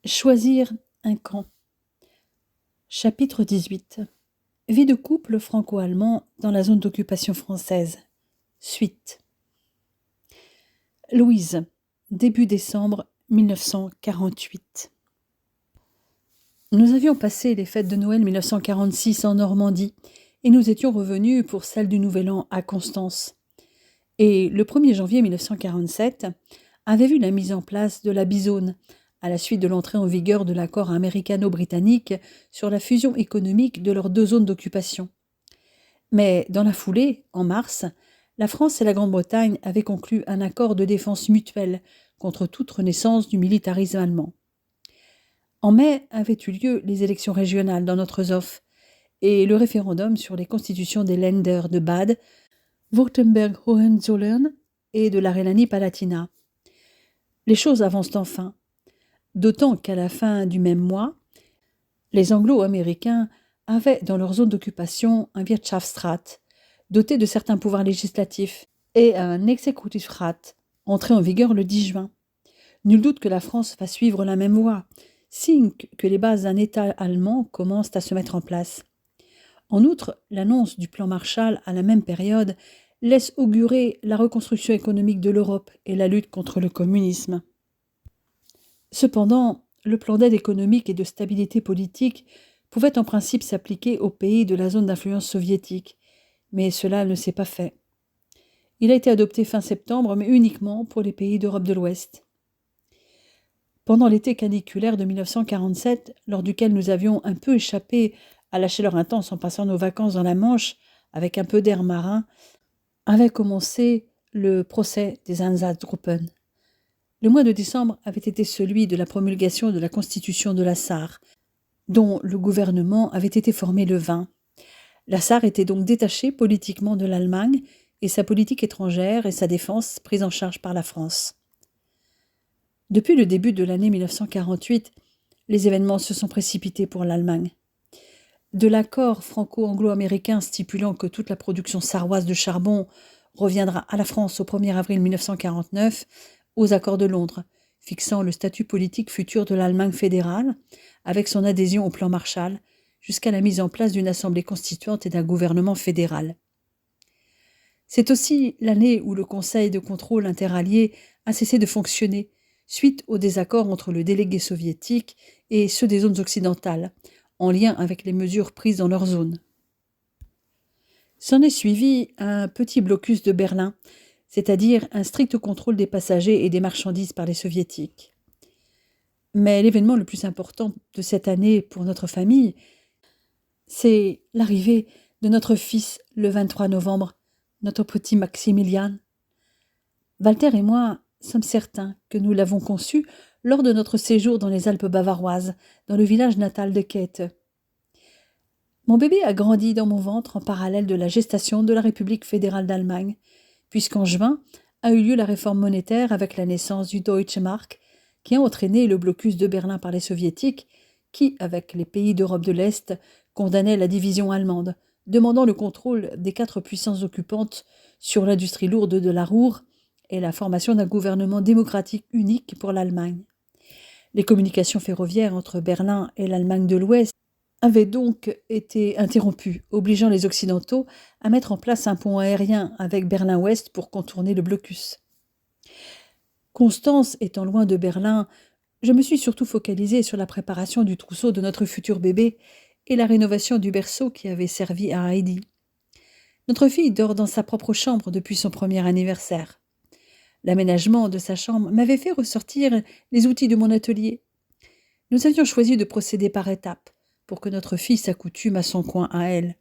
Choisir un camp. Chapitre 18. Vie de couple franco-allemand dans la zone d'occupation française. Suite. Louise, début décembre 1948. Nous avions passé les fêtes de Noël 1946 en Normandie et nous étions revenus pour celle du Nouvel An à Constance. Et le 1er janvier 1947 avait vu la mise en place de la Bizone, à la suite de l'entrée en vigueur de l'accord américano-britannique sur la fusion économique de leurs deux zones d'occupation. Mais dans la foulée, en mars, la France et la Grande-Bretagne avaient conclu un accord de défense mutuelle contre toute renaissance du militarisme allemand. En mai avaient eu lieu les élections régionales dans notre Zoff et le référendum sur les constitutions des Länder de Bade, Württemberg-Hohenzollern et de la Rhénanie-Palatinat. Les choses avancent enfin. D'autant qu'à la fin du même mois, les Anglo-Américains avaient dans leur zone d'occupation un Wirtschaftsrat, doté de certains pouvoirs législatifs, et un Exekutivrat, entré en vigueur le 10 juin. Nul doute que la France va suivre la même voie, signe que les bases d'un État allemand commencent à se mettre en place. En outre, l'annonce du plan Marshall à la même période laisse augurer la reconstruction économique de l'Europe et la lutte contre le communisme. Cependant, le plan d'aide économique et de stabilité politique pouvait en principe s'appliquer aux pays de la zone d'influence soviétique, mais cela ne s'est pas fait. Il a été adopté fin septembre, mais uniquement pour les pays d'Europe de l'Ouest. Pendant l'été caniculaire de 1947, lors duquel nous avions un peu échappé à la chaleur intense en passant nos vacances dans la Manche, avec un peu d'air marin, avait commencé le procès des Einsatzgruppen. Le mois de décembre avait été celui de la promulgation de la Constitution de la Sarre, dont le gouvernement avait été formé le 20. La Sarre était donc détachée politiquement de l'Allemagne et sa politique étrangère et sa défense prise en charge par la France. Depuis le début de l'année 1948, les événements se sont précipités pour l'Allemagne. De l'accord franco-anglo-américain stipulant que toute la production sarroise de charbon reviendra à la France au 1er avril 1949, aux accords de Londres, fixant le statut politique futur de l'Allemagne fédérale, avec son adhésion au plan Marshall, jusqu'à la mise en place d'une assemblée constituante et d'un gouvernement fédéral. C'est aussi l'année où le Conseil de contrôle interallié a cessé de fonctionner, suite au désaccord entre le délégué soviétique et ceux des zones occidentales, en lien avec les mesures prises dans leur zone. S'en est suivi un petit blocus de Berlin, c'est-à-dire un strict contrôle des passagers et des marchandises par les soviétiques. Mais l'événement le plus important de cette année pour notre famille, c'est l'arrivée de notre fils le 23 novembre, notre petit Maximilian. Walter et moi sommes certains que nous l'avons conçu lors de notre séjour dans les Alpes bavaroises, dans le village natal de Käthe. Mon bébé a grandi dans mon ventre en parallèle de la gestation de la République fédérale d'Allemagne, puisqu'en juin a eu lieu la réforme monétaire avec la naissance du Deutsche Mark, qui a entraîné le blocus de Berlin par les soviétiques, qui, avec les pays d'Europe de l'Est, condamnaient la division allemande, demandant le contrôle des 4 puissances occupantes sur l'industrie lourde de la Ruhr et la formation d'un gouvernement démocratique unique pour l'Allemagne. Les communications ferroviaires entre Berlin et l'Allemagne de l'Ouest avaient donc été interrompues, obligeant les Occidentaux à mettre en place un pont aérien avec Berlin-Ouest pour contourner le blocus. Constance étant loin de Berlin, je me suis surtout focalisée sur la préparation du trousseau de notre futur bébé et la rénovation du berceau qui avait servi à Heidi. Notre fille dort dans sa propre chambre depuis son premier anniversaire. L'aménagement de sa chambre m'avait fait ressortir les outils de mon atelier. Nous avions choisi de procéder par étapes, pour que notre fille s'accoutume à son coin à elle.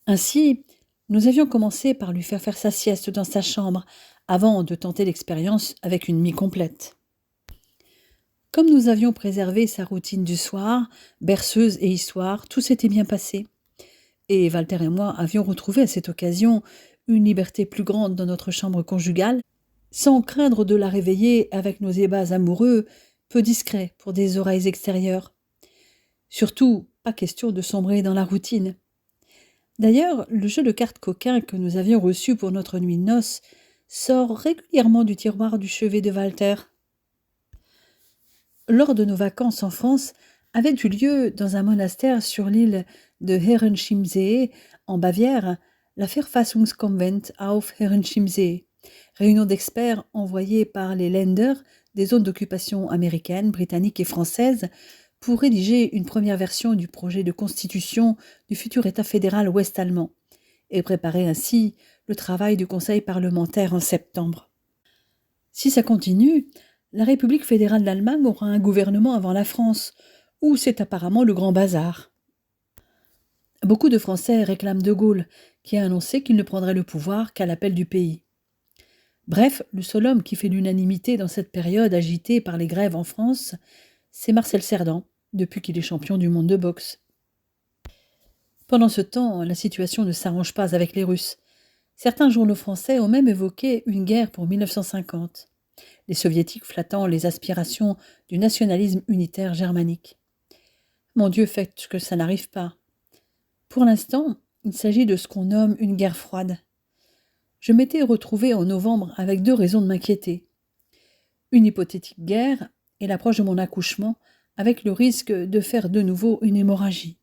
Ainsi, nous avions commencé par lui faire sa sieste dans sa chambre, avant de tenter l'expérience avec une nuit complète. Comme nous avions préservé sa routine du soir, berceuse et histoire, tout s'était bien passé. Et Walter et moi avions retrouvé à cette occasion une liberté plus grande dans notre chambre conjugale, sans craindre de la réveiller avec nos ébats amoureux, peu discrets pour des oreilles extérieures. Surtout, pas question de sombrer dans la routine. D'ailleurs, le jeu de cartes coquin que nous avions reçu pour notre nuit de noces sort régulièrement du tiroir du chevet de Walter. lors de nos vacances en France, avait eu lieu dans un monastère sur l'île de Herrenchiemsee, en Bavière, la Verfassungskonvent auf Herrenchiemsee, réunion d'experts envoyés par les Länder des zones d'occupation américaines, britanniques et françaises pour rédiger une première version du projet de constitution du futur État fédéral ouest-allemand et préparer ainsi le travail du Conseil parlementaire en septembre. Si ça continue, la République fédérale d'Allemagne aura un gouvernement avant la France, où c'est apparemment le grand bazar. Beaucoup de Français réclament De Gaulle, qui a annoncé qu'il ne prendrait le pouvoir qu'à l'appel du pays. Bref, le seul homme qui fait l'unanimité dans cette période agitée par les grèves en France, c'est Marcel Cerdan, depuis qu'il est champion du monde de boxe. Pendant ce temps, la situation ne s'arrange pas avec les Russes. Certains journaux français ont même évoqué une guerre pour 1950, les Soviétiques flattant les aspirations du nationalisme unitaire germanique. Mon Dieu, faites que ça n'arrive pas. Pour l'instant, il s'agit de ce qu'on nomme une guerre froide. Je m'étais retrouvé en novembre avec 2 raisons de m'inquiéter. Une hypothétique guerre et l'approche de mon accouchement avec le risque de faire de nouveau une hémorragie.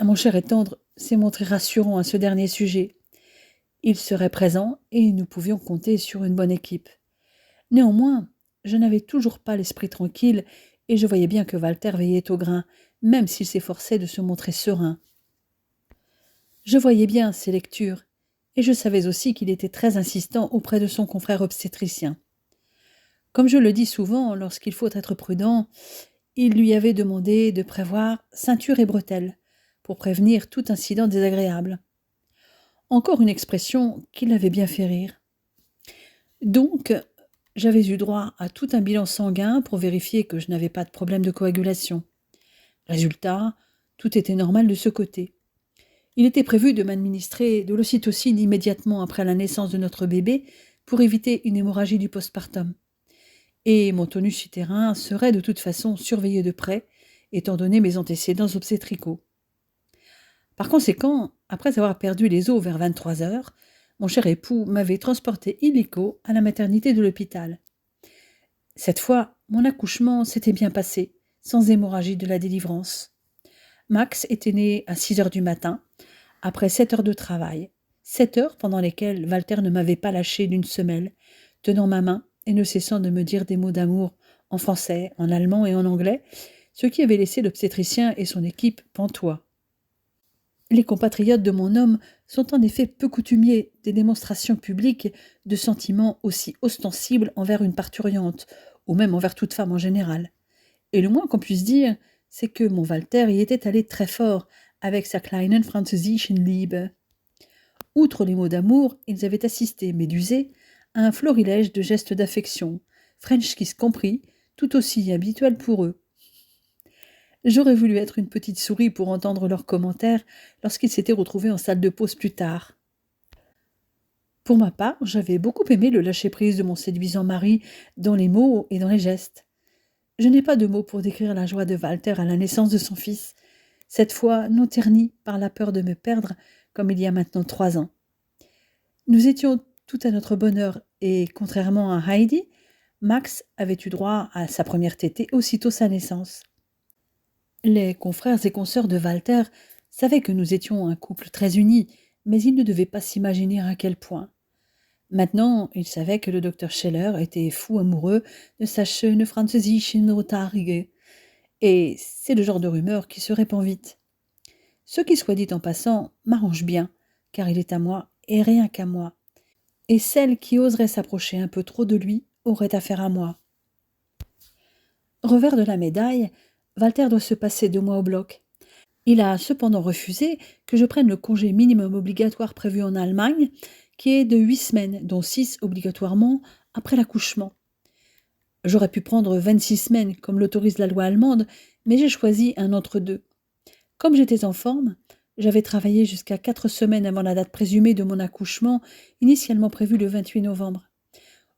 Mon cher et tendre s'est montré rassurant à ce dernier sujet. Il serait présent et nous pouvions compter sur une bonne équipe. Néanmoins, je n'avais toujours pas l'esprit tranquille et je voyais bien que Walter veillait au grain, même s'il s'efforçait de se montrer serein. Je voyais bien ses lectures, et je savais aussi qu'il était très insistant auprès de son confrère obstétricien. Comme je le dis souvent, lorsqu'il faut être prudent, il lui avait demandé de prévoir ceinture et bretelles, pour prévenir tout incident désagréable. Encore une expression qui l'avait bien fait rire. Donc, j'avais eu droit à tout un bilan sanguin pour vérifier que je n'avais pas de problème de coagulation. Résultat, tout était normal de ce côté. Il était prévu de m'administrer de l'ocytocine immédiatement après la naissance de notre bébé pour éviter une hémorragie du postpartum. Et mon tonus utérin serait de toute façon surveillé de près, étant donné mes antécédents obstétricaux. Par conséquent, après avoir perdu les os vers 23 heures, mon cher époux m'avait transporté illico à la maternité de l'hôpital. Cette fois, mon accouchement s'était bien passé, sans hémorragie de la délivrance. Max était né à 6 heures du matin, après 7 heures de travail. 7 heures pendant lesquelles Walter ne m'avait pas lâché d'une semelle, tenant ma main et ne cessant de me dire des mots d'amour en français, en allemand et en anglais, ce qui avait laissé l'obstétricien et son équipe pantois. Les compatriotes de mon homme sont en effet peu coutumiers des démonstrations publiques de sentiments aussi ostensibles envers une parturiente, ou même envers toute femme en général. Et le moins qu'on puisse dire, c'est que mon Walter y était allé très fort avec sa kleinen französischen Liebe. Outre les mots d'amour, ils avaient assisté, médusés, à un florilège de gestes d'affection, French kiss compris, tout aussi habituels pour eux. J'aurais voulu être une petite souris pour entendre leurs commentaires lorsqu'ils s'étaient retrouvés en salle de pause plus tard. Pour ma part, j'avais beaucoup aimé le lâcher-prise de mon séduisant mari dans les mots et dans les gestes. Je n'ai pas de mots pour décrire la joie de Walter à la naissance de son fils, cette fois non ternie par la peur de me perdre comme il y a maintenant 3 ans. Nous étions tout à notre bonheur et, contrairement à Heidi, Max avait eu droit à sa première tétée aussitôt sa naissance. Les confrères et consoeurs de Walter savaient que nous étions un couple très uni, mais ils ne devaient pas s'imaginer à quel point. Maintenant, ils savaient que le docteur Scheller était fou amoureux de sa schöne französischen Rothaarige, et c'est le genre de rumeur qui se répand vite. Ce qui, soit dit en passant, m'arrange bien, car il est à moi et rien qu'à moi. Et celle qui oserait s'approcher un peu trop de lui aurait affaire à moi. Revers de la médaille, Walter doit se passer 2 mois au bloc. Il a cependant refusé que je prenne le congé minimum obligatoire prévu en Allemagne, qui est de 8 semaines, dont 6 obligatoirement après l'accouchement. J'aurais pu prendre 26 semaines, comme l'autorise la loi allemande, mais j'ai choisi un entre-deux. Comme j'étais en forme, j'avais travaillé jusqu'à 4 semaines avant la date présumée de mon accouchement, initialement prévue le 28 novembre.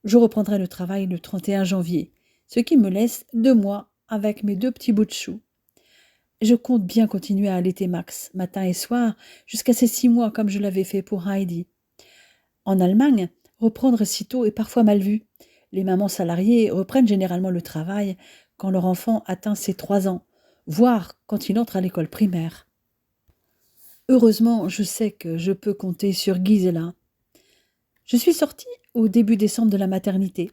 Je reprendrai le travail le 31 janvier, ce qui me laisse 2 mois avec mes 2 petits bouts de chou. Je compte bien continuer à allaiter Max, matin et soir, jusqu'à ces 6 mois comme je l'avais fait pour Heidi. En Allemagne, reprendre si tôt est parfois mal vu. Les mamans salariées reprennent généralement le travail quand leur enfant atteint ses 3 ans, voire quand il entre à l'école primaire. Heureusement, je sais que je peux compter sur Gisela. Je suis sortie au début décembre de la maternité.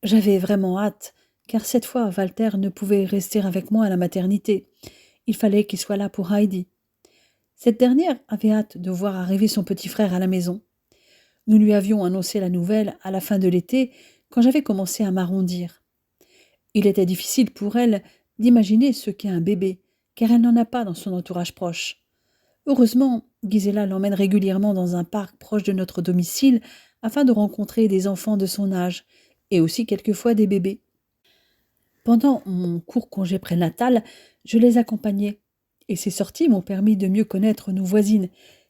J'avais vraiment hâte, car cette fois Walter ne pouvait rester avec moi à la maternité. Il fallait qu'il soit là pour Heidi. Cette dernière avait hâte de voir arriver son petit frère à la maison. Nous lui avions annoncé la nouvelle à la fin de l'été, quand j'avais commencé à m'arrondir. Il était difficile pour elle d'imaginer ce qu'est un bébé, car elle n'en a pas dans son entourage proche. Heureusement, Gisela l'emmène régulièrement dans un parc proche de notre domicile afin de rencontrer des enfants de son âge, et aussi quelquefois des bébés. Pendant mon court congé prénatal, je les accompagnais, et ces sorties m'ont permis de mieux connaître nos voisines,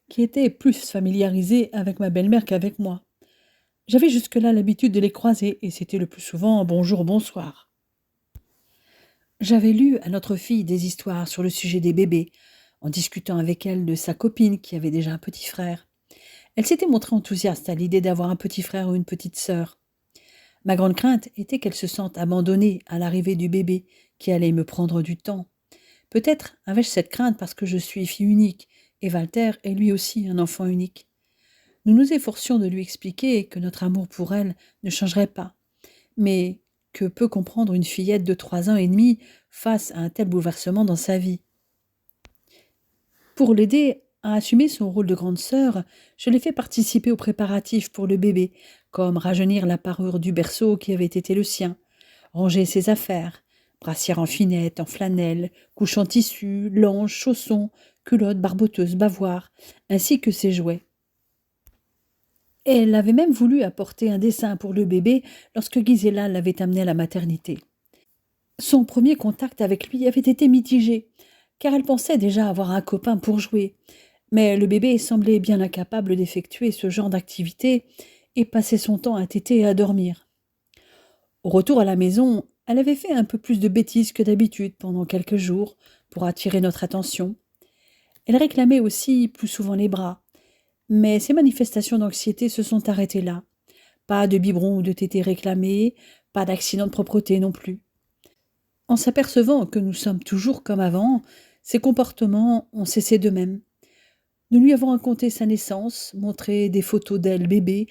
qui étaient plus familiarisées avec ma belle-mère qu'avec moi. J'avais jusque-là l'habitude de les croiser, et c'était le plus souvent bonjour, bonsoir. J'avais lu à notre fille des histoires sur le sujet des bébés, en discutant avec elle de sa copine qui avait déjà un petit frère. Elle s'était montrée enthousiaste à l'idée d'avoir un petit frère ou une petite sœur. Ma grande crainte était qu'elle se sente abandonnée à l'arrivée du bébé, qui allait me prendre du temps. Peut-être avais-je cette crainte parce que je suis fille unique, et Walter est lui aussi un enfant unique. Nous nous efforcions de lui expliquer que notre amour pour elle ne changerait pas, mais que peut comprendre une fillette de 3 ans et demi face à un tel bouleversement dans sa vie. Pour l'aider à assumer son rôle de grande sœur, je l'ai fait participer aux préparatifs pour le bébé, comme rajeunir la parure du berceau qui avait été le sien, ranger ses affaires, brassière en finette, en flanelle, couche en tissu, langes, chaussons, culottes, barboteuses, bavoirs, ainsi que ses jouets. Elle avait même voulu apporter un dessin pour le bébé lorsque Gisela l'avait amené à la maternité. Son premier contact avec lui avait été mitigé, car elle pensait déjà avoir un copain pour jouer. Mais le bébé semblait bien incapable d'effectuer ce genre d'activité et passait son temps à téter et à dormir. Au retour à la maison, elle avait fait un peu plus de bêtises que d'habitude pendant quelques jours pour attirer notre attention. Elle réclamait aussi plus souvent les bras. Mais ces manifestations d'anxiété se sont arrêtées là. Pas de biberon ou de tété réclamés, pas d'accident de propreté non plus. En s'apercevant que nous sommes toujours comme avant, ses comportements ont cessé d'eux-mêmes. Nous lui avons raconté sa naissance, montré des photos d'elle bébé,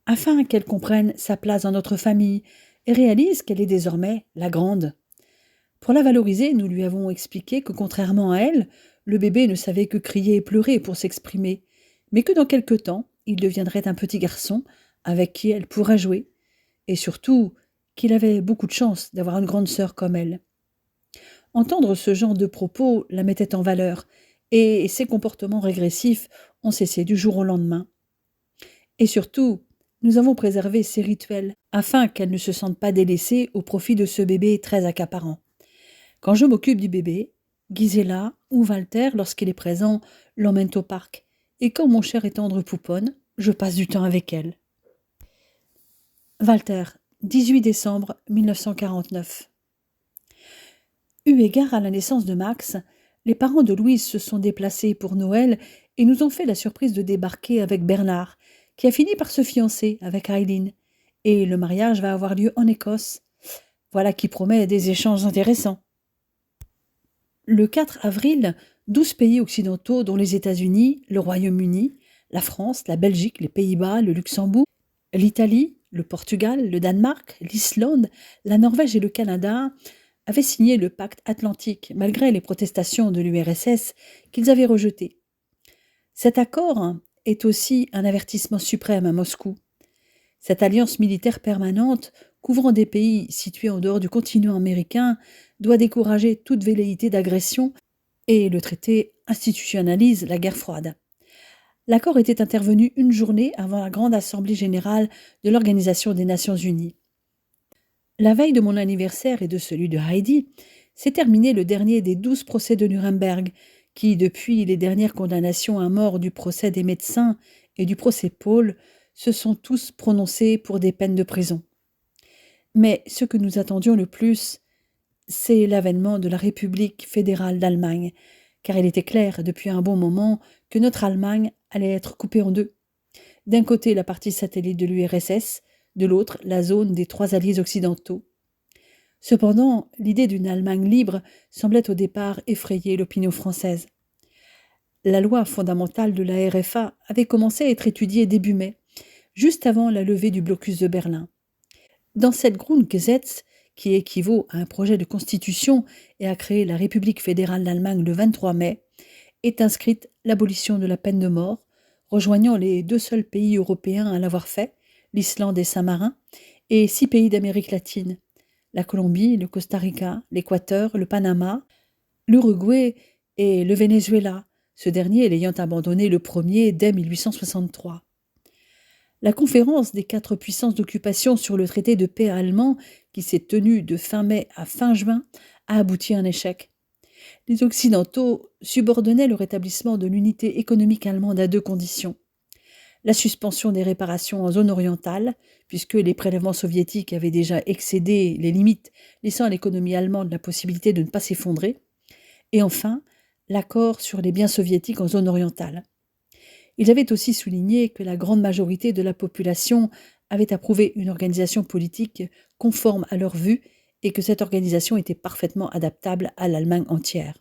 afin qu'elle comprenne sa place dans notre famille et réalise qu'elle est désormais la grande. Pour la valoriser, nous lui avons expliqué que contrairement à elle, le bébé ne savait que crier et pleurer pour s'exprimer, mais que dans quelque temps, il deviendrait un petit garçon avec qui elle pourrait jouer, et surtout qu'il avait beaucoup de chance d'avoir une grande sœur comme elle. Entendre ce genre de propos la mettait en valeur, et ses comportements régressifs ont cessé du jour au lendemain. Et surtout, nous avons préservé ses rituels, afin qu'elle ne se sente pas délaissée au profit de ce bébé très accaparant. Quand je m'occupe du bébé, Gisela ou Walter, lorsqu'il est présent, l'emmènent au parc, et quand mon cher et tendre pouponne, je passe du temps avec elle. Walter, 18 décembre 1949. Eu égard à la naissance de Max, les parents de Louise se sont déplacés pour Noël et nous ont fait la surprise de débarquer avec Bernard, qui a fini par se fiancer avec Eileen, et le mariage va avoir lieu en Écosse. Voilà qui promet des échanges intéressants. Le 4 avril, 12 pays occidentaux, dont les États-Unis, le Royaume-Uni, la France, la Belgique, les Pays-Bas, le Luxembourg, l'Italie, le Portugal, le Danemark, l'Islande, la Norvège et le Canada avaient signé le pacte atlantique malgré les protestations de l'URSS qu'ils avaient rejetées. Cet accord est aussi un avertissement suprême à Moscou. Cette alliance militaire permanente, couvrant des pays situés en dehors du continent américain, doit décourager toute velléité d'agression et le traité institutionnalise la guerre froide. L'accord était intervenu une journée avant la grande assemblée générale de l'Organisation des Nations Unies. La veille de mon anniversaire et de celui de Heidi, s'est terminé le dernier des 12 procès de Nuremberg, qui, depuis les dernières condamnations à mort du procès des médecins et du procès Paul, se sont tous prononcés pour des peines de prison. Mais ce que nous attendions le plus, c'est l'avènement de la République fédérale d'Allemagne, car il était clair depuis un bon moment que notre Allemagne allait être coupée en deux. D'un côté, la partie satellite de l'URSS, de l'autre la zone des trois alliés occidentaux. Cependant, l'idée d'une Allemagne libre semblait au départ effrayer l'opinion française. La loi fondamentale de la RFA avait commencé à être étudiée début mai, juste avant la levée du blocus de Berlin. Dans cette Grundgesetz, qui équivaut à un projet de constitution et a créé la République fédérale d'Allemagne le 23 mai, est inscrite l'abolition de la peine de mort, rejoignant les 2 seuls pays européens à l'avoir fait, l'Islande et Saint-Marin, et 6 pays d'Amérique latine, la Colombie, le Costa Rica, l'Équateur, le Panama, l'Uruguay et le Venezuela, ce dernier l'ayant abandonné le premier dès 1863. La conférence des 4 puissances d'occupation sur le traité de paix allemand, qui s'est tenue de fin mai à fin juin, a abouti à un échec. Les Occidentaux subordonnaient le rétablissement de l'unité économique allemande à 2 conditions. La suspension des réparations en zone orientale, puisque les prélèvements soviétiques avaient déjà excédé les limites, laissant à l'économie allemande la possibilité de ne pas s'effondrer, et enfin, l'accord sur les biens soviétiques en zone orientale. Ils avaient aussi souligné que la grande majorité de la population avait approuvé une organisation politique conforme à leur vue et que cette organisation était parfaitement adaptable à l'Allemagne entière.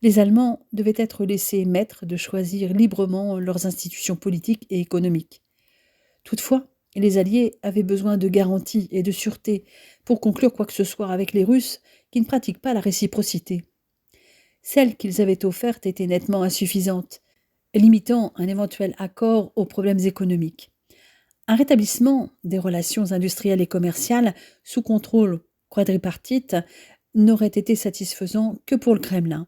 Les Allemands devaient être laissés maîtres de choisir librement leurs institutions politiques et économiques. Toutefois, les Alliés avaient besoin de garanties et de sûreté pour conclure quoi que ce soit avec les Russes qui ne pratiquent pas la réciprocité. Celles qu'ils avaient offertes étaient nettement insuffisantes, limitant un éventuel accord aux problèmes économiques. Un rétablissement des relations industrielles et commerciales sous contrôle quadripartite n'aurait été satisfaisant que pour le Kremlin.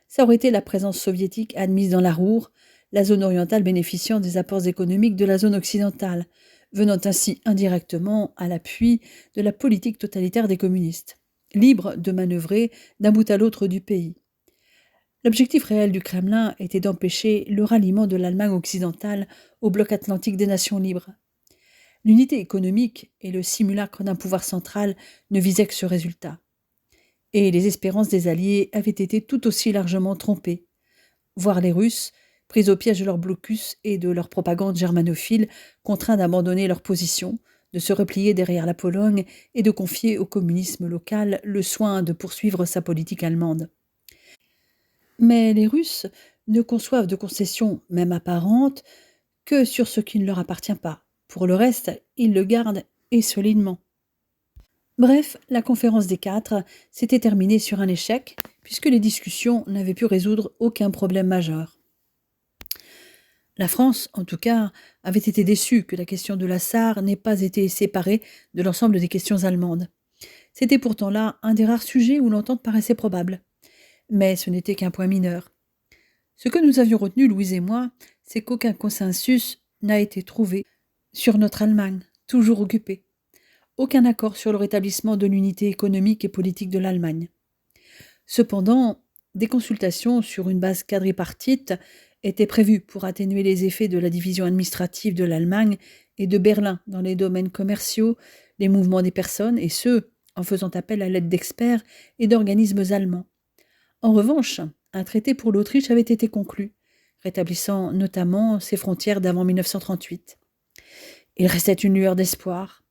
Ça aurait été la présence soviétique admise dans la Ruhr, la zone orientale bénéficiant des apports économiques de la zone occidentale, venant ainsi indirectement à l'appui de la politique totalitaire des communistes, libres de manœuvrer d'un bout à l'autre du pays. L'objectif réel du Kremlin était d'empêcher le ralliement de l'Allemagne occidentale au bloc atlantique des nations libres. L'unité économique et le simulacre d'un pouvoir central ne visaient que ce résultat. Et les espérances des Alliés avaient été tout aussi largement trompées. Voir les Russes, pris au piège de leur blocus et de leur propagande germanophile, contraints d'abandonner leur position, de se replier derrière la Pologne et de confier au communisme local le soin de poursuivre sa politique allemande. Mais les Russes ne conçoivent de concessions, même apparentes, que sur ce qui ne leur appartient pas. Pour le reste, ils le gardent et solidement. Bref, la conférence des 4 s'était terminée sur un échec, puisque les discussions n'avaient pu résoudre aucun problème majeur. La France, en tout cas, avait été déçue que la question de la Sarre n'ait pas été séparée de l'ensemble des questions allemandes. C'était pourtant là un des rares sujets où l'entente paraissait probable. Mais ce n'était qu'un point mineur. Ce que nous avions retenu, Louise et moi, c'est qu'aucun consensus n'a été trouvé sur notre Allemagne, toujours occupée. Aucun accord sur le rétablissement de l'unité économique et politique de l'Allemagne. Cependant, des consultations sur une base quadripartite étaient prévues pour atténuer les effets de la division administrative de l'Allemagne et de Berlin dans les domaines commerciaux, les mouvements des personnes, et ce, en faisant appel à l'aide d'experts et d'organismes allemands. En revanche, un traité pour l'Autriche avait été conclu, rétablissant notamment ses frontières d'avant 1938. Il restait une lueur d'espoir.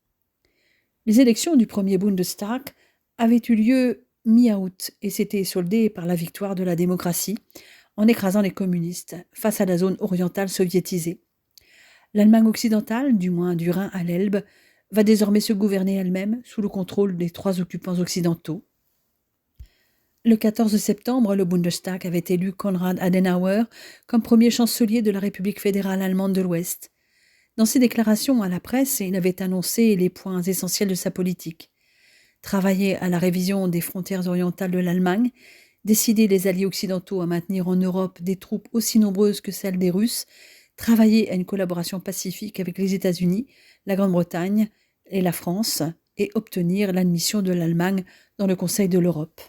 Les élections du premier Bundestag avaient eu lieu mi-août et s'étaient soldées par la victoire de la démocratie en écrasant les communistes face à la zone orientale soviétisée. L'Allemagne occidentale, du moins du Rhin à l'Elbe, va désormais se gouverner elle-même sous le contrôle des 3 occupants occidentaux. Le 14 septembre, le Bundestag avait élu Konrad Adenauer comme premier chancelier de la République fédérale allemande de l'Ouest. Dans ses déclarations à la presse, il avait annoncé les points essentiels de sa politique. Travailler à la révision des frontières orientales de l'Allemagne, décider les alliés occidentaux à maintenir en Europe des troupes aussi nombreuses que celles des Russes, travailler à une collaboration pacifique avec les États-Unis, la Grande-Bretagne et la France, et obtenir l'admission de l'Allemagne dans le Conseil de l'Europe.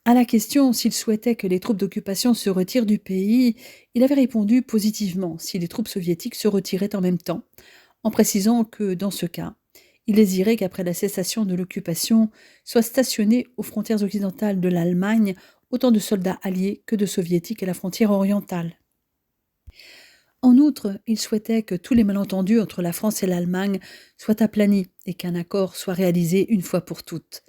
À la question s'il souhaitait que les troupes d'occupation se retirent du pays, il avait répondu positivement si les troupes soviétiques se retiraient en même temps, en précisant que, dans ce cas, il désirait qu'après la cessation de l'occupation soient stationnés aux frontières occidentales de l'Allemagne autant de soldats alliés que de soviétiques à la frontière orientale. En outre, il souhaitait que tous les malentendus entre la France et l'Allemagne soient aplanis et qu'un accord soit réalisé une fois pour toutes.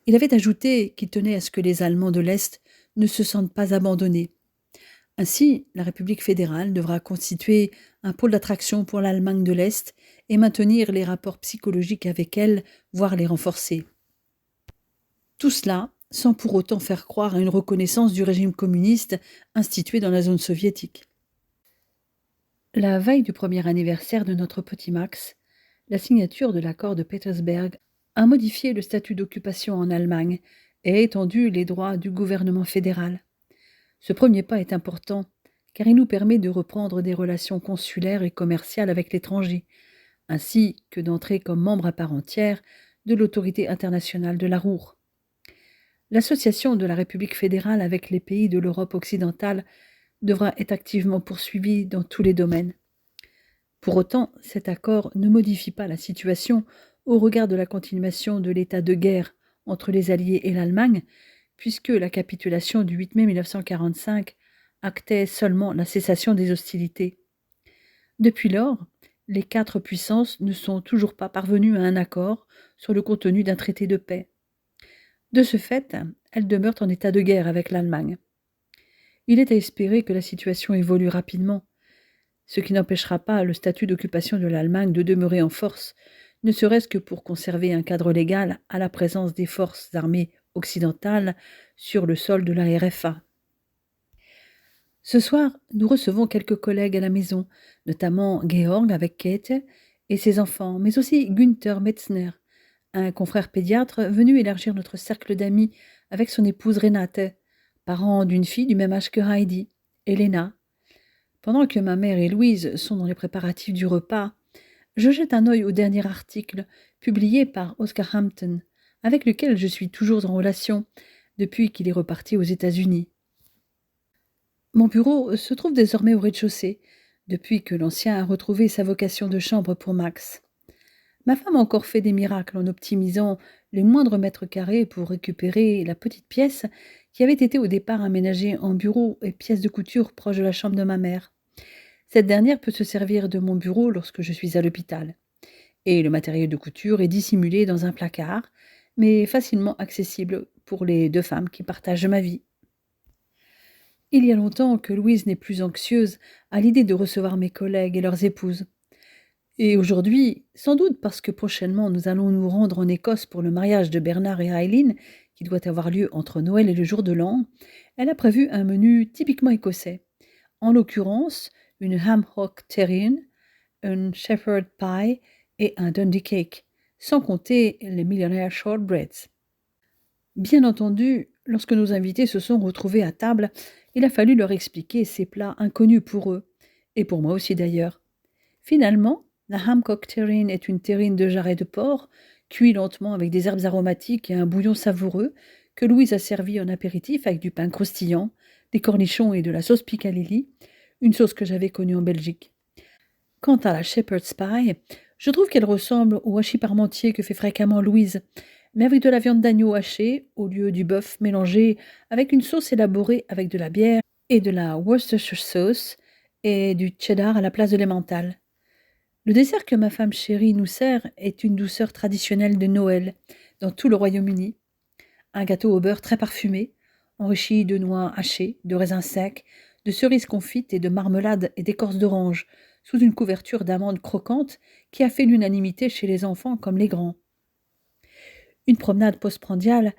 Il avait ajouté qu'il tenait à ce que les Allemands de l'Est ne se sentent pas abandonnés. Ainsi, la République fédérale devra constituer un pôle d'attraction pour l'Allemagne de l'Est et maintenir les rapports psychologiques avec elle, voire les renforcer. Tout cela sans pour autant faire croire à une reconnaissance du régime communiste institué dans la zone soviétique. La veille du premier anniversaire de notre petit Max, la signature de l'accord de Petersberg a modifié le statut d'occupation en Allemagne et étendu les droits du gouvernement fédéral. Ce premier pas est important, car il nous permet de reprendre des relations consulaires et commerciales avec l'étranger, ainsi que d'entrer comme membre à part entière de l'autorité internationale de la Ruhr. L'association de la République fédérale avec les pays de l'Europe occidentale devra être activement poursuivie dans tous les domaines. Pour autant, cet accord ne modifie pas la situation au regard de la continuation de l'état de guerre entre les Alliés et l'Allemagne, puisque la capitulation du 8 mai 1945 actait seulement la cessation des hostilités. Depuis lors, les quatre puissances ne sont toujours pas parvenues à un accord sur le contenu d'un traité de paix. De ce fait, elles demeurent en état de guerre avec l'Allemagne. Il est à espérer que la situation évolue rapidement, ce qui n'empêchera pas le statut d'occupation de l'Allemagne de demeurer en force, ne serait-ce que pour conserver un cadre légal à la présence des forces armées occidentales sur le sol de la RFA. Ce soir, nous recevons quelques collègues à la maison, notamment Georg avec Kate et ses enfants, mais aussi Günther Metzner, un confrère pédiatre venu élargir notre cercle d'amis avec son épouse Renate, parent d'une fille du même âge que Heidi, Elena. Pendant que ma mère et Louise sont dans les préparatifs du repas, je jette un œil au dernier article publié par Oscar Hampton, avec lequel je suis toujours en relation depuis qu'il est reparti aux États-Unis. Mon bureau se trouve désormais au rez-de-chaussée, depuis que l'ancien a retrouvé sa vocation de chambre pour Max. Ma femme a encore fait des miracles en optimisant les moindres mètres carrés pour récupérer la petite pièce qui avait été au départ aménagée en bureau et pièce de couture proche de la chambre de ma mère. Cette dernière peut se servir de mon bureau lorsque je suis à l'hôpital. Et le matériel de couture est dissimulé dans un placard, mais facilement accessible pour les deux femmes qui partagent ma vie. Il y a longtemps que Louise n'est plus anxieuse à l'idée de recevoir mes collègues et leurs épouses. Et aujourd'hui, sans doute parce que prochainement nous allons nous rendre en Écosse pour le mariage de Bernard et Eileen, qui doit avoir lieu entre Noël et le jour de l'an, elle a prévu un menu typiquement écossais. En l'occurrence, une ham hock terrine, un shepherd pie et un Dundee cake, sans compter les millionnaires shortbreads. Bien entendu, lorsque nos invités se sont retrouvés à table, il a fallu leur expliquer ces plats inconnus pour eux, et pour moi aussi d'ailleurs. Finalement, la Hamcock terrine est une terrine de jarret de porc, cuit lentement avec des herbes aromatiques et un bouillon savoureux, que Louise a servi en apéritif avec du pain croustillant, des cornichons et de la sauce piccalilli, une sauce que j'avais connue en Belgique. Quant à la shepherd's pie, je trouve qu'elle ressemble au hachis parmentier que fait fréquemment Louise, mais avec de la viande d'agneau hachée au lieu du bœuf mélangé avec une sauce élaborée avec de la bière et de la Worcestershire sauce et du cheddar à la place de l'emmental. Le dessert que ma femme chérie nous sert est une douceur traditionnelle de Noël dans tout le Royaume-Uni. Un gâteau au beurre très parfumé, enrichi de noix hachées, de raisins secs, de cerises confites et de marmelade et d'écorce d'orange, sous une couverture d'amandes croquantes qui a fait l'unanimité chez les enfants comme les grands. Une promenade postprandiale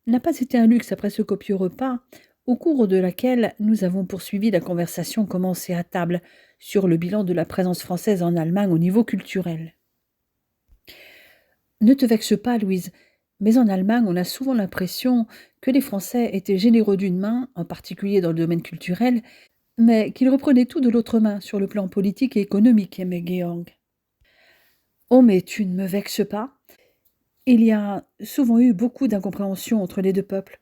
n'a pas été un luxe après ce copieux repas, au cours de laquelle nous avons poursuivi la conversation commencée à table sur le bilan de la présence française en Allemagne au niveau culturel. Ne te vexe pas, Louise, mais en Allemagne, on a souvent l'impression que les Français étaient généreux d'une main, en particulier dans le domaine culturel, mais qu'ils reprenaient tout de l'autre main sur le plan politique et économique, aimait Georg. Oh, mais tu ne me vexes pas. Il y a souvent eu beaucoup d'incompréhension entre les deux peuples.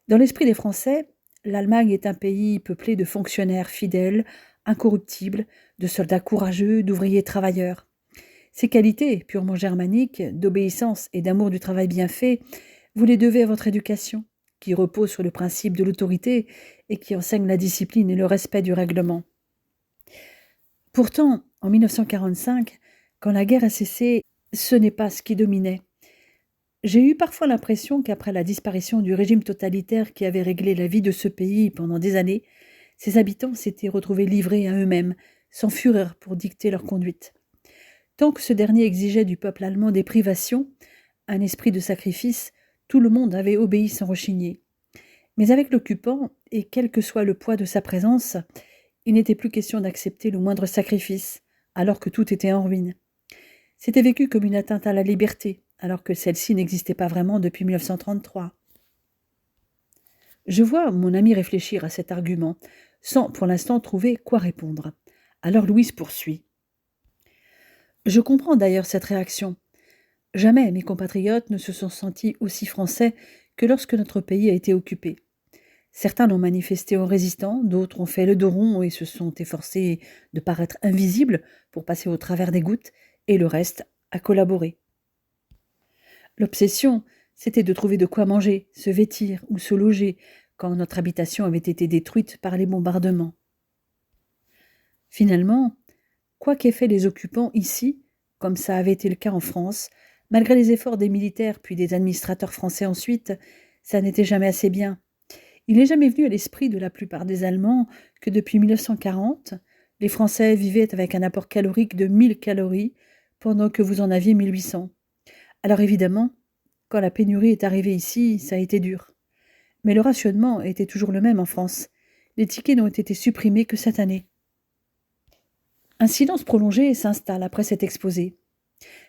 Dans l'esprit des Français, l'Allemagne est un pays peuplé de fonctionnaires fidèles, incorruptibles, de soldats courageux, d'ouvriers travailleurs. Ces qualités, purement germaniques, d'obéissance et d'amour du travail bien fait, vous les devez à votre éducation, qui repose sur le principe de l'autorité et qui enseigne la discipline et le respect du règlement. Pourtant, en 1945, quand la guerre a cessé, ce n'est pas ce qui dominait. J'ai eu parfois l'impression qu'après la disparition du régime totalitaire qui avait réglé la vie de ce pays pendant des années, ses habitants s'étaient retrouvés livrés à eux-mêmes, sans fureur pour dicter leur conduite. Tant que ce dernier exigeait du peuple allemand des privations, un esprit de sacrifice, tout le monde avait obéi sans rechigner. Mais avec l'occupant, et quel que soit le poids de sa présence, il n'était plus question d'accepter le moindre sacrifice, alors que tout était en ruine. C'était vécu comme une atteinte à la liberté, alors que celle-ci n'existait pas vraiment depuis 1933. Je vois mon ami réfléchir à cet argument, sans pour l'instant trouver quoi répondre. Alors Louise poursuit. Je comprends d'ailleurs cette réaction. Jamais mes compatriotes ne se sont sentis aussi français que lorsque notre pays a été occupé. Certains l'ont manifesté en résistant, d'autres ont fait le dos rond et se sont efforcés de paraître invisibles pour passer au travers des gouttes, et le reste a collaboré. L'obsession, c'était de trouver de quoi manger, se vêtir ou se loger quand notre habitation avait été détruite par les bombardements. Finalement, quoi qu'aient fait les occupants ici, comme ça avait été le cas en France, malgré les efforts des militaires puis des administrateurs français ensuite, ça n'était jamais assez bien. Il n'est jamais venu à l'esprit de la plupart des Allemands que depuis 1940, les Français vivaient avec un apport calorique de 1000 calories pendant que vous en aviez 1800. Alors évidemment, quand la pénurie est arrivée ici, ça a été dur. Mais le rationnement était toujours le même en France. Les tickets n'ont été supprimés que cette année. Un silence prolongé s'installe après cet exposé.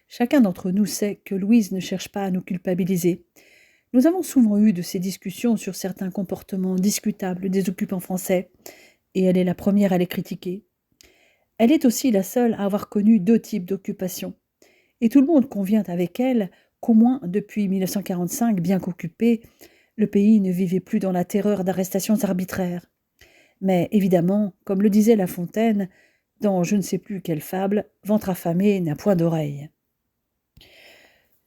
Chacun d'entre nous sait que Louise ne cherche pas à nous culpabiliser. Nous avons souvent eu de ces discussions sur certains comportements discutables des occupants français, et elle est la première à les critiquer. Elle est aussi la seule à avoir connu 2 types d'occupation. Et tout le monde convient avec elle qu'au moins depuis 1945, bien qu'occupé, le pays ne vivait plus dans la terreur d'arrestations arbitraires. Mais évidemment, comme le disait La Fontaine, dans je ne sais plus quelle fable, ventre affamé n'a point d'oreille.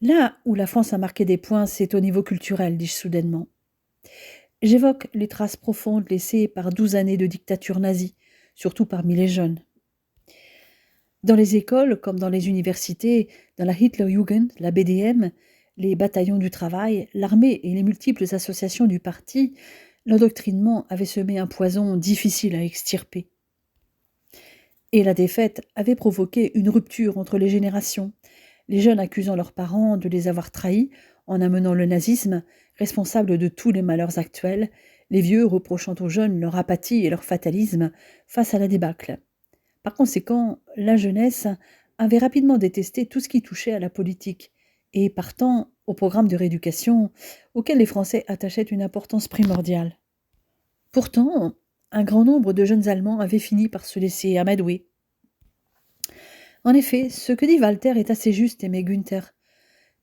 Là où la France a marqué des points, c'est au niveau culturel, dis-je soudainement. J'évoque les traces profondes laissées par 12 années de dictature nazie, surtout parmi les jeunes. Dans les écoles, comme dans les universités, dans la Hitlerjugend, la BDM, les bataillons du travail, l'armée et les multiples associations du parti, l'endoctrinement avait semé un poison difficile à extirper. Et la défaite avait provoqué une rupture entre les générations, les jeunes accusant leurs parents de les avoir trahis en amenant le nazisme, responsable de tous les malheurs actuels, les vieux reprochant aux jeunes leur apathie et leur fatalisme face à la débâcle. Par conséquent, la jeunesse avait rapidement détesté tout ce qui touchait à la politique, et partant au programme de rééducation auquel les Français attachaient une importance primordiale. Pourtant, un grand nombre de jeunes Allemands avaient fini par se laisser amadouer. En effet, ce que dit Walter est assez juste, aimait Günther.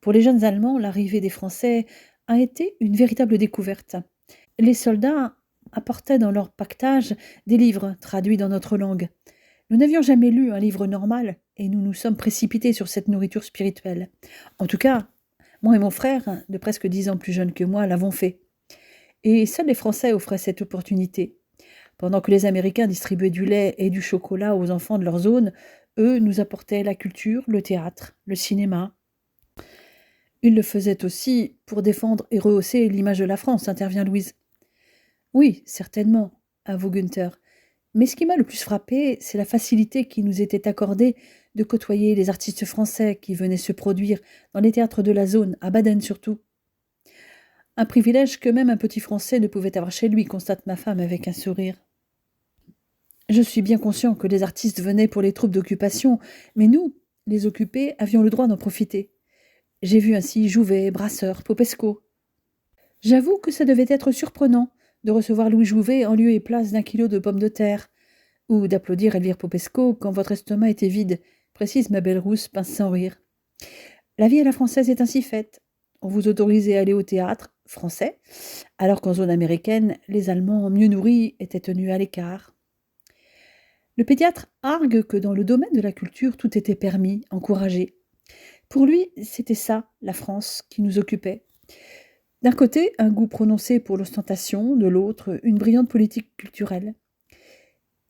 Pour les jeunes Allemands, l'arrivée des Français a été une véritable découverte. Les soldats apportaient dans leur pactage des livres traduits dans notre langue. Nous n'avions jamais lu un livre normal et nous nous sommes précipités sur cette nourriture spirituelle. En tout cas, moi et mon frère, de presque 10 ans plus jeune que moi, l'avons fait. Et seuls les Français offraient cette opportunité. Pendant que les Américains distribuaient du lait et du chocolat aux enfants de leur zone, eux nous apportaient la culture, le théâtre, le cinéma. Ils le faisaient aussi pour défendre et rehausser l'image de la France, intervient Louise. Oui, certainement, avoue Günther. Mais ce qui m'a le plus frappé, c'est la facilité qui nous était accordée de côtoyer les artistes français qui venaient se produire dans les théâtres de la zone, à Baden surtout. Un privilège que même un petit Français ne pouvait avoir chez lui, constate ma femme avec un sourire. Je suis bien conscient que les artistes venaient pour les troupes d'occupation, mais nous, les occupés, avions le droit d'en profiter. J'ai vu ainsi Jouvet, Brasseur, Popesco. J'avoue que ça devait être surprenant de recevoir Louis Jouvet en lieu et place d'1 kilo de pommes de terre, ou d'applaudir Elvire Popesco quand votre estomac était vide, précise ma belle rousse, pince sans rire. La vie à la française est ainsi faite. On vous autorisait à aller au théâtre, français, alors qu'en zone américaine, les Allemands mieux nourris étaient tenus à l'écart. Le pédiatre argue que dans le domaine de la culture, tout était permis, encouragé. Pour lui, c'était ça, la France, qui nous occupait. D'un côté, un goût prononcé pour l'ostentation, de l'autre, une brillante politique culturelle.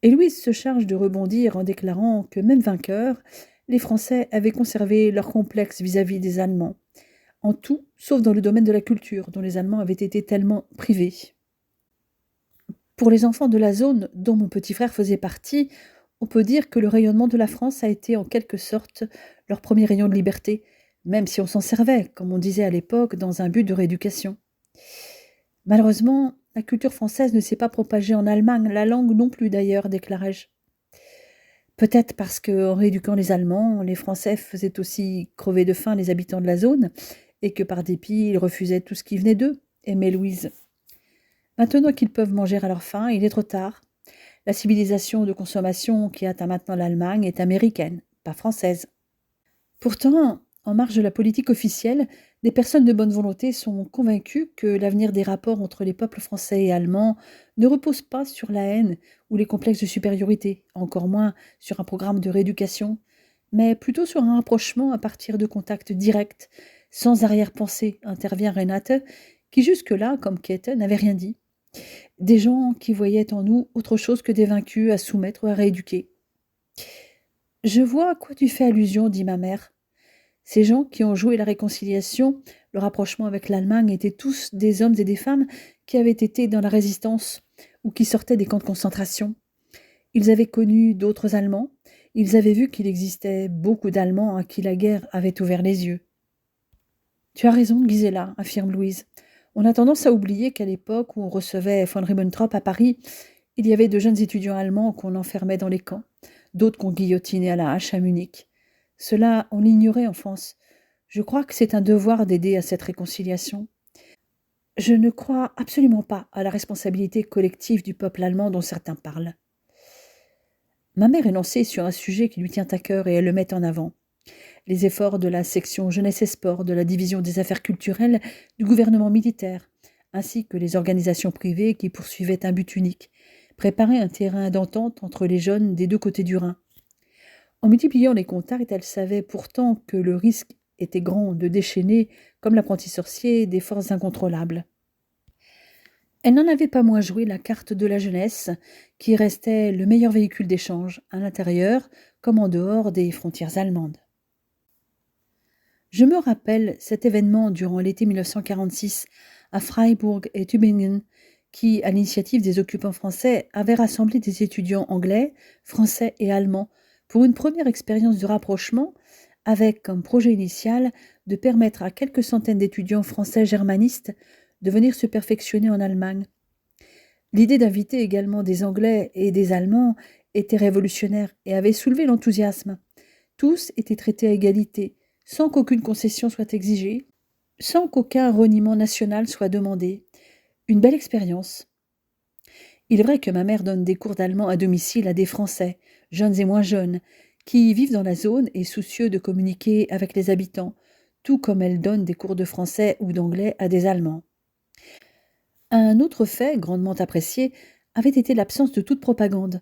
Et Louise se charge de rebondir en déclarant que même vainqueurs, les Français avaient conservé leur complexe vis-à-vis des Allemands, en tout sauf dans le domaine de la culture, dont les Allemands avaient été tellement privés. Pour les enfants de la zone dont mon petit frère faisait partie, on peut dire que le rayonnement de la France a été en quelque sorte leur premier rayon de liberté, même si on s'en servait, comme on disait à l'époque, dans un but de rééducation. Malheureusement, la culture française ne s'est pas propagée en Allemagne, la langue non plus d'ailleurs, déclarai-je. Peut-être parce qu'en rééduquant les Allemands, les Français faisaient aussi crever de faim les habitants de la zone, et que par dépit, ils refusaient tout ce qui venait d'eux, aimait Louise. Maintenant qu'ils peuvent manger à leur faim, il est trop tard. La civilisation de consommation qui atteint maintenant l'Allemagne est américaine, pas française. Pourtant, en marge de la politique officielle, des personnes de bonne volonté sont convaincues que l'avenir des rapports entre les peuples français et allemands ne repose pas sur la haine ou les complexes de supériorité, encore moins sur un programme de rééducation, mais plutôt sur un rapprochement à partir de contacts directs, sans arrière-pensée, intervient Renate, qui jusque-là, comme Käthe, n'avait rien dit. Des gens qui voyaient en nous autre chose que des vaincus à soumettre ou à rééduquer. Je vois à quoi tu fais allusion, dit ma mère. Ces gens qui ont joué la réconciliation, le rapprochement avec l'Allemagne, étaient tous des hommes et des femmes qui avaient été dans la résistance ou qui sortaient des camps de concentration. Ils avaient connu d'autres Allemands, ils avaient vu qu'il existait beaucoup d'Allemands à qui la guerre avait ouvert les yeux. Tu as raison, Gisela, affirme Louise. On a tendance à oublier qu'à l'époque où on recevait von Ribbentrop à Paris, il y avait de jeunes étudiants allemands qu'on enfermait dans les camps, d'autres qu'on guillotinait à la hache à Munich. Cela, on l'ignorait en France. Je crois que c'est un devoir d'aider à cette réconciliation. Je ne crois absolument pas à la responsabilité collective du peuple allemand dont certains parlent. Ma mère est lancée sur un sujet qui lui tient à cœur et elle le met en avant. Les efforts de la section jeunesse et sport, de la division des affaires culturelles, du gouvernement militaire, ainsi que les organisations privées qui poursuivaient un but unique, préparer un terrain d'entente entre les jeunes des deux côtés du Rhin. En multipliant les contacts, elle savait pourtant que le risque était grand de déchaîner, comme l'apprenti sorcier, des forces incontrôlables. Elle n'en avait pas moins joué la carte de la jeunesse, qui restait le meilleur véhicule d'échange, à l'intérieur comme en dehors des frontières allemandes. Je me rappelle cet événement durant l'été 1946 à Freiburg et Tübingen, qui, à l'initiative des occupants français, avait rassemblé des étudiants anglais, français et allemands pour une première expérience de rapprochement, avec comme projet initial de permettre à quelques centaines d'étudiants français germanistes de venir se perfectionner en Allemagne. L'idée d'inviter également des Anglais et des Allemands était révolutionnaire et avait soulevé l'enthousiasme. Tous étaient traités à égalité, sans qu'aucune concession soit exigée, sans qu'aucun reniement national soit demandé. Une belle expérience. Il est vrai que ma mère donne des cours d'allemand à domicile à des Français, jeunes et moins jeunes, qui vivent dans la zone et soucieux de communiquer avec les habitants, tout comme elle donne des cours de français ou d'anglais à des Allemands. Un autre fait, grandement apprécié, avait été l'absence de toute propagande.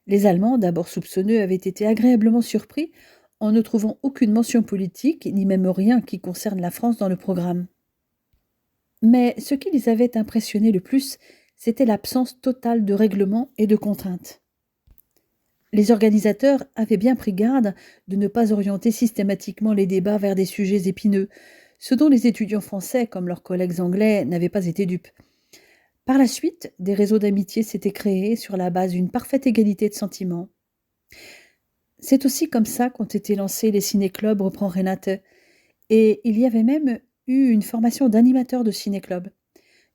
Les Allemands, d'abord soupçonneux, avaient été agréablement surpris en ne trouvant aucune mention politique, ni même rien qui concerne la France dans le programme. Mais ce qui les avait impressionnés le plus, c'était l'absence totale de règlements et de contraintes. Les organisateurs avaient bien pris garde de ne pas orienter systématiquement les débats vers des sujets épineux, ce dont les étudiants français, comme leurs collègues anglais, n'avaient pas été dupes. Par la suite, des réseaux d'amitié s'étaient créés sur la base d'une parfaite égalité de sentiments. C'est aussi comme ça qu'ont été lancés les ciné-clubs, reprend Renate, et il y avait même eu une formation d'animateurs de ciné-clubs.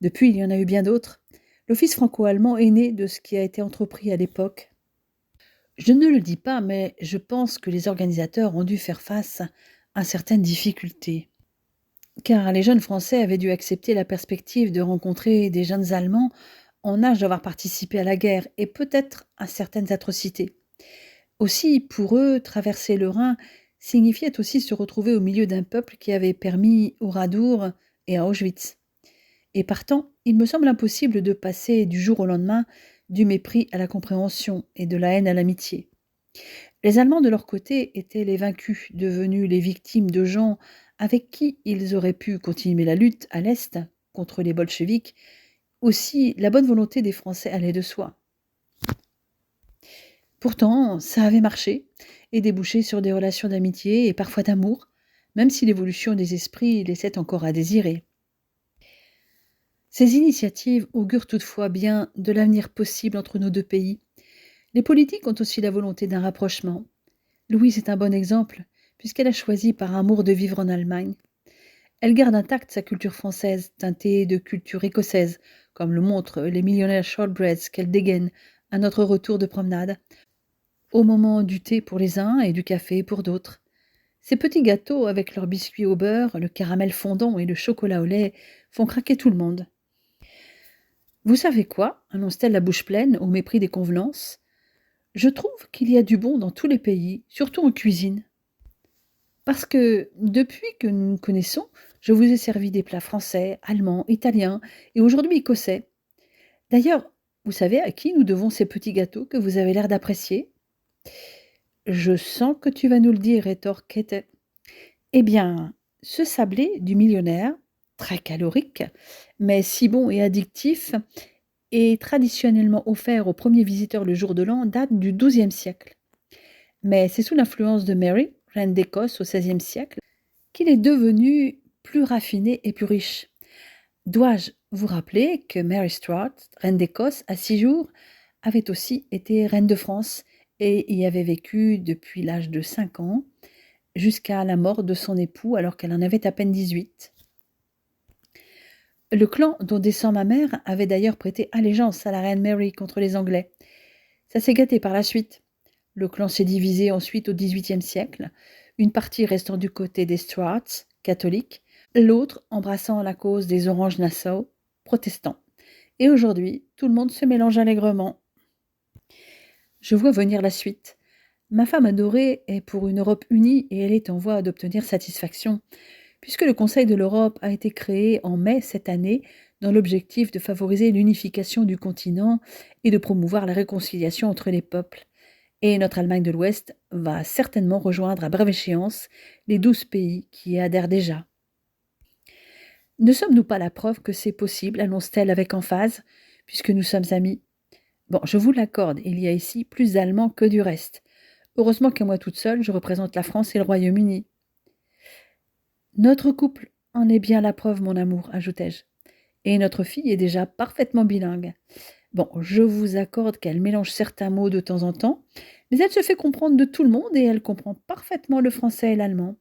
Depuis, il y en a eu bien d'autres. L'Office franco-allemand est né de ce qui a été entrepris à l'époque. Je ne le dis pas, mais je pense que les organisateurs ont dû faire face à certaines difficultés. Car les jeunes Français avaient dû accepter la perspective de rencontrer des jeunes Allemands en âge d'avoir participé à la guerre et peut-être à certaines atrocités. Aussi, pour eux, traverser le Rhin signifiait aussi se retrouver au milieu d'un peuple qui avait permis au Radour et à Auschwitz. Et partant, il me semble impossible de passer du jour au lendemain du mépris à la compréhension et de la haine à l'amitié. Les Allemands, de leur côté, étaient les vaincus, devenus les victimes de gens avec qui ils auraient pu continuer la lutte à l'Est contre les bolcheviks. Aussi, la bonne volonté des Français allait de soi. Pourtant, ça avait marché et débouché sur des relations d'amitié et parfois d'amour, même si l'évolution des esprits laissait encore à désirer. Ces initiatives augurent toutefois bien de l'avenir possible entre nos deux pays. Les politiques ont aussi la volonté d'un rapprochement. Louise est un bon exemple, puisqu'elle a choisi par amour de vivre en Allemagne. Elle garde intacte sa culture française, teintée de culture écossaise, comme le montrent les millionnaires shortbreads qu'elle dégaine à notre retour de promenade, au moment du thé pour les uns et du café pour d'autres. Ces petits gâteaux avec leurs biscuits au beurre, le caramel fondant et le chocolat au lait font craquer tout le monde. Vous savez quoi annonce-t-elle la bouche pleine, au mépris des convenances. Je trouve qu'il y a du bon dans tous les pays, surtout en cuisine. Parce que, depuis que nous nous connaissons, je vous ai servi des plats français, allemands, italiens et aujourd'hui écossais. D'ailleurs, vous savez à qui nous devons ces petits gâteaux que vous avez l'air d'apprécier? Je sens que tu vas nous le dire, rétorque Kate. Eh bien, ce sablé du millionnaire, très calorique, mais si bon et addictif, est traditionnellement offert aux premiers visiteurs le jour de l'an, date du XIIe siècle. Mais c'est sous l'influence de Mary, reine d'Écosse au XVIe siècle, qu'il est devenu plus raffiné et plus riche. Dois-je vous rappeler que Mary Stuart, reine d'Écosse, à 6 jours, avait aussi été reine de France et y avait vécu depuis l'âge de 5 ans, jusqu'à la mort de son époux alors qu'elle en avait à peine 18. Le clan dont descend ma mère avait d'ailleurs prêté allégeance à la reine Mary contre les Anglais. Ça s'est gâté par la suite. Le clan s'est divisé ensuite au XVIIIe siècle, une partie restant du côté des Stuarts, catholiques, l'autre embrassant la cause des Orange-Nassau, protestants. Et aujourd'hui, tout le monde se mélange allègrement. Je vois venir la suite. Ma femme adorée est pour une Europe unie et elle est en voie d'obtenir satisfaction, puisque le Conseil de l'Europe a été créé en mai cette année dans l'objectif de favoriser l'unification du continent et de promouvoir la réconciliation entre les peuples. Et notre Allemagne de l'Ouest va certainement rejoindre à brève échéance les 12 pays qui y adhèrent déjà. Ne sommes-nous pas la preuve que c'est possible, annonce-t-elle avec emphase, puisque nous sommes amis? Bon, je vous l'accorde, il y a ici plus d'Allemands que du reste. Heureusement qu'à moi toute seule, je représente la France et le Royaume-Uni. Notre couple en est bien la preuve, mon amour, ajoutai-je. Et notre fille est déjà parfaitement bilingue. Bon, je vous accorde qu'elle mélange certains mots de temps en temps, mais elle se fait comprendre de tout le monde et elle comprend parfaitement le français et l'allemand.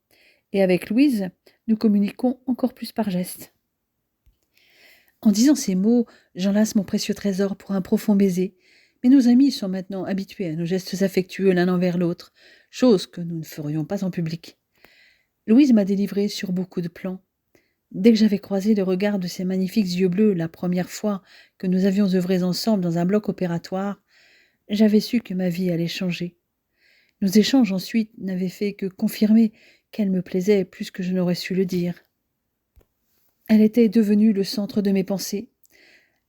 Et avec Louise, nous communiquons encore plus par gestes. En disant ces mots, j'enlace mon précieux trésor pour un profond baiser. Mais nos amis sont maintenant habitués à nos gestes affectueux l'un envers l'autre, chose que nous ne ferions pas en public. Louise m'a délivré sur beaucoup de plans. Dès que j'avais croisé le regard de ses magnifiques yeux bleus la première fois que nous avions œuvré ensemble dans un bloc opératoire, j'avais su que ma vie allait changer. Nos échanges ensuite n'avaient fait que confirmer qu'elle me plaisait plus que je n'aurais su le dire. Elle était devenue le centre de mes pensées.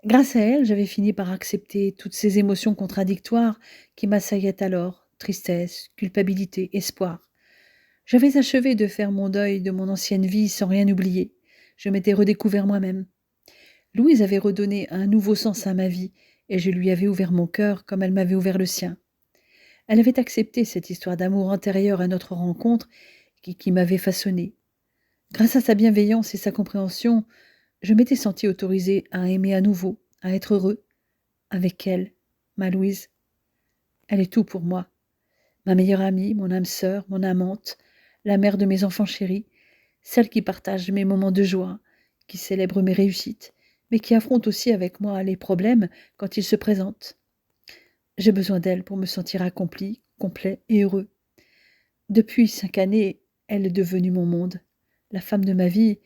Grâce à elle, j'avais fini par accepter toutes ces émotions contradictoires qui m'assaillaient alors, tristesse, culpabilité, espoir. J'avais achevé de faire mon deuil de mon ancienne vie sans rien oublier. Je m'étais redécouvert moi-même. Louise avait redonné un nouveau sens à ma vie, et je lui avais ouvert mon cœur comme elle m'avait ouvert le sien. Elle avait accepté cette histoire d'amour antérieure à notre rencontre qui m'avait façonné. Grâce à sa bienveillance et sa compréhension, je m'étais senti autorisée à aimer à nouveau, à être heureux. Avec elle, ma Louise. Elle est tout pour moi. Ma meilleure amie, mon âme sœur, mon amante, la mère de mes enfants chéris, celle qui partage mes moments de joie, qui célèbre mes réussites, mais qui affronte aussi avec moi les problèmes quand ils se présentent. J'ai besoin d'elle pour me sentir accompli, complet et heureux. Depuis 5 années, elle est devenue mon monde, la femme de ma vie,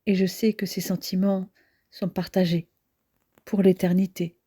et je sais que ses sentiments sont partagés pour l'éternité.